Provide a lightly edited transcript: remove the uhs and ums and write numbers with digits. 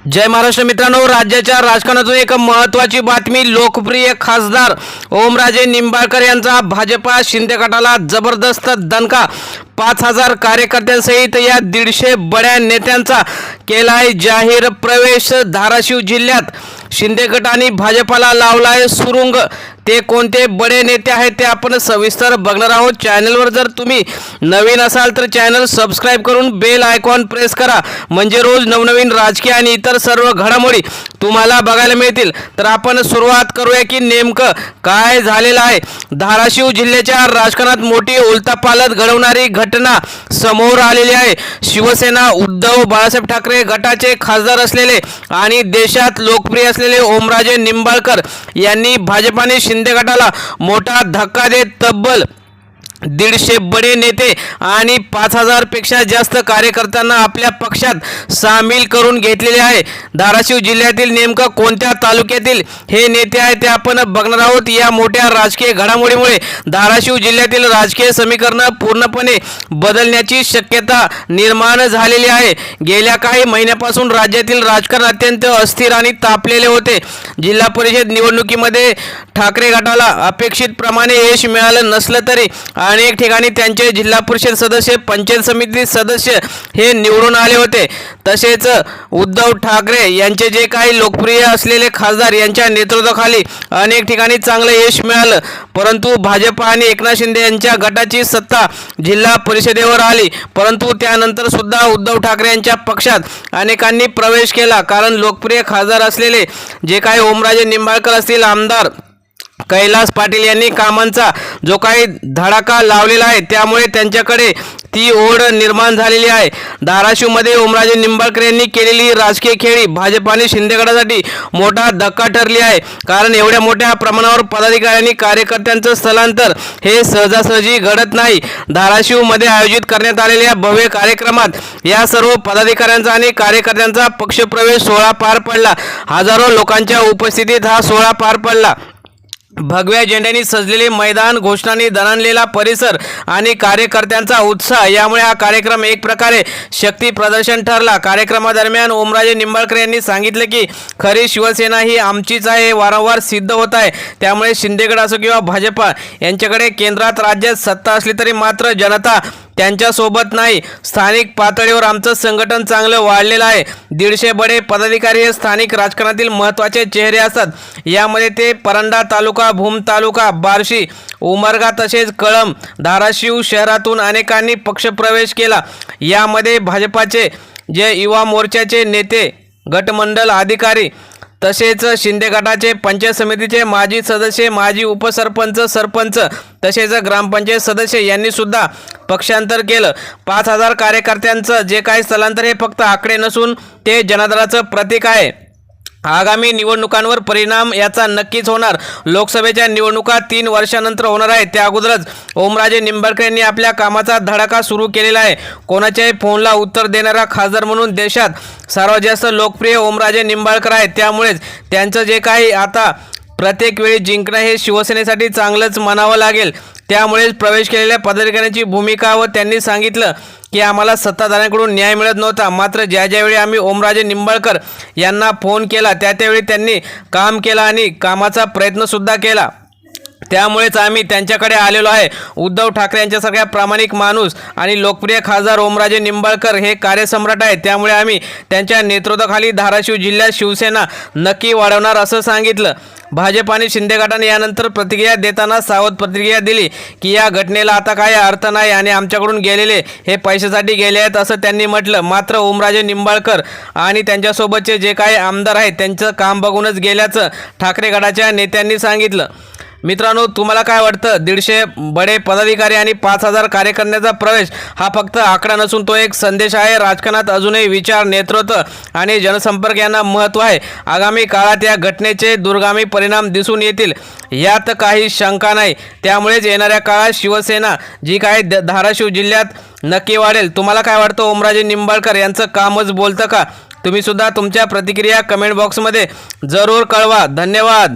जय महाराष्ट्र मित्रांनो, राज्याच्या राजकारणातून एक महत्त्वाची बातमी। लोकप्रिय खासदार ओमराजे निंबाळकर यांचा भाजपा शिंदे गटाला जबरदस्त दणका। 5000 कार्यकर्त्यांसहित या 150 बड्या नेत्यांचा केलाय जाहीर प्रवेश। धाराशिव जिल्ह्यात शिंदे गटाने भाजपाला लावलाय सुरुंग। ते कोणते बडे नेते आहेत ते आपण सविस्तर बघणार आहोत। चॅनलवर जर तुम्ही नवीन असाल तर चॅनल सबस्क्राइब करून बेल आयकॉन प्रेस करा, म्हणजे रोज नवनवीन राजकीय आणि इतर सर्व घडामोडी तुम्हाला बघायला मिळतील। तर आपण सुरुवात करूया की नेमकं काय झालेलं आहे। धाराशिव जिल्ह्याच्या राजकारणात मोठी उलथापालथ घडवणारी घटना समोर आलेली आहे। शिवसेना उद्धव बाळासाहेब ठाकरे गटाचे खासदार असलेले आणि देशात लोकप्रिय असलेले ओमराजे निंबाळकर यांनी भाजपाने शिंदे गटाला मोठा धक्का देत तब्बल 150 बडे नेते आणि 5000 पेक्षा जास्त कार्यकर्त्यांना आपल्या पक्षात सामील करून घेतलेले आहे। धाराशिव जिल्ह्यातील नेमका कोणत्या तालुक्यातील हे नेते आहेत ते आपण बघणार आहोत। या मोठ्या राजकीय घडामोडीमुळे धाराशिव जिल्ह्यातील राजकीय समीकरण पूर्णपणे बदलण्याची शक्यता निर्माण झालेली आहे। गेल्या काही महिन्यापासून राज्यातील राजकारण अत्यंत अस्थिर आणि तापलेले होते। जिल्हा परिषद निवडणुकीमध्ये ठाकरे गटाला अपेक्षित प्रमाणे यश मिळालं नसलं तरी अनेक ठिकाणी त्यांचे जिल्हा परिषद सदस्य, पंचायत समिती सदस्य हे निवडून आले होते। तसेच उद्धव ठाकरे यांचे जे काही लोकप्रिय असलेले खासदार यांच्या नेतृत्वाखाली अनेक ठिकाणी चांगलं यश मिळालं। परंतु भाजप आणि एकनाथ शिंदे यांच्या गटाची सत्ता जिल्हा परिषदेवर आली। परंतु त्यानंतर सुद्धा उद्धव ठाकरे यांच्या पक्षात अनेकांनी प्रवेश केला, कारण लोकप्रिय खासदार असलेले जे काही ओमराजे निंबाळकर असतील, आमदार कैलास पाटील यांनी कामांचा जो काही धडाका लावलेला आहे, त्यामुळे त्यांच्याकडे ती ओढ निर्माण झालेली आहे। धाराशिवमध्ये ओमराजे निंबाळकर यांनी केलेली राजकीय खेळी भाजप आणि शिंदे गटासाठी मोठा धक्का ठरली आहे, कारण एवढ्या मोठ्या प्रमाणावर पदाधिकारी आणि कार्यकर्त्यांचं स्थलांतर हे सहजासहजी घडत नाही। धाराशिवमध्ये आयोजित करण्यात आलेल्या भव्य कार्यक्रमात या सर्व पदाधिकाऱ्यांचा आणि कार्यकर्त्यांचा पक्षप्रवेश सोहळा पार पडला। हजारो लोकांच्या उपस्थितीत हा सोहळा पार पडला। भगव्या झेंड्यांनी सजलेले मैदान, घोषणांनी दणाणलेला परिसर आणि कार्यकर्त्यांचा उत्साह, यामुळे हा कार्यक्रम एक प्रकारे शक्ती प्रदर्शन ठरला। कार्यक्रमादरम्यान ओमराजे निंबाळकर यांनी सांगितले की खरी शिवसेना ही आमचीच आहे, हे वारंवार सिद्ध होत आहे। त्यामुळे शिंदेगड असो किंवा भाजपा यांच्याकडे केंद्रात राज्यात सत्ता असली तरी मात्र जनता त्यांच्यासोबत नाही। स्थानिक पातळीवर आमचं संघटन चांगलं वाढलेलं आहे। 150 बडे पदाधिकारी हे स्थानिक राजकारणातील महत्त्वाचे चेहरे असतात। यामध्ये ते परंडा तालुका, भूम तालुका, बार्शी, उमरगा तसेच कळंब, धाराशिव शहरातून अनेकांनी पक्षप्रवेश केला। यामध्ये भाजपाचे जे युवा मोर्चाचे नेते, गटमंडल अधिकारी तसेच शिंदे गटाचे पंचायत समितीचे माजी सदस्य, माजी उपसरपंच, सरपंच तसेच ग्रामपंचायत सदस्य यांनी सुद्धा पक्षांतर केलं। 5000 कार्यकर्त्यांचं जे काही स्थलांतर हे फक्त आकडे नसून ते जनाधाराचं प्रतीक आहे। आगामी निवडणुकांवर परिणाम याचा नक्कीच होणार। लोकसभेच्या निवडणुका 3 वर्षानंतर होणार आहेत। त्या अगोदरच ओमराजे निंबाळकर यांनी आपल्या कामाचा धडाका सुरू केलेला आहे। कोणाच्याही फोनला उत्तर देणारा खासदार म्हणून देशात सर्वात जास्त लोकप्रिय ओमराजे निंबाळकर आहेत। त्यामुळेच त्यांचं जे काही आता प्रत्येक वेळी जिंकणं हे शिवसेनेसाठी चांगलंच म्हणावं लागेल। त्यामुळेच प्रवेश केलेल्या पदाधिकाऱ्यांची भूमिका व त्यांनी सांगितलं की आम्हाला सत्ताधाऱ्यांकडून न्याय मिळत नव्हता, मात्र ज्यावेळी आम्ही ओमराजे निंबाळकर यांना फोन केला त्यावेळी त्यांनी काम केलं आणि कामाचा प्रयत्नसुद्धा केला। त्यामुळेच आम्ही त्यांच्याकडे आलेलो आहे। उद्धव ठाकरे यांच्यासारख्या प्रामाणिक माणूस आणि लोकप्रिय खासदार ओमराजे निंबाळकर हे कार्यसम्राट आहेत। त्यामुळे आम्ही त्यांच्या नेतृत्वाखाली धाराशिव जिल्ह्यात शिवसेना नक्की वाढवणार असं सांगितलं। भाजप आणि शिंदे गटाने यानंतर प्रतिक्रिया देताना सावध प्रतिक्रिया दिली की या घटनेला आता काही अर्थ नाही आणि आमच्याकडून गेलेले हे पैशासाठी गेले आहेत असं त्यांनी म्हटलं। मात्र ओमराजे निंबाळकर आणि त्यांच्यासोबतचे जे काही आमदार आहेत त्यांचं काम बघूनच गेल्याचं ठाकरे गटाच्या नेत्यांनी सांगितलं। मित्रांनो, तुम्हाला काय वाटतं? 150 बडे पदाधिकारी आणि 5000 कार्यकर्त्यांचा प्रवेश हा फक्त आकडा नसून तो एक संदेश आहे। राजकारणात अजूनही विचार, नेतृत्व आणि जनसंपर्क यांना महत्त्व आहे। आगामी काळात या घटनेचे दूरगामी परिणाम दिसून येतील यात काही शंका नाही। त्यामुळेच येणाऱ्या काळात शिवसेना जी काही धाराशिव जिल्ह्यात नक्की वाढेल। तुम्हाला काय वाटतं? ओमराजे निंबाळकर यांचं कामच बोलतं का? तुम्ही सुद्धा तुमच्या प्रतिक्रिया कमेंट बॉक्समध्ये जरूर कळवा। धन्यवाद।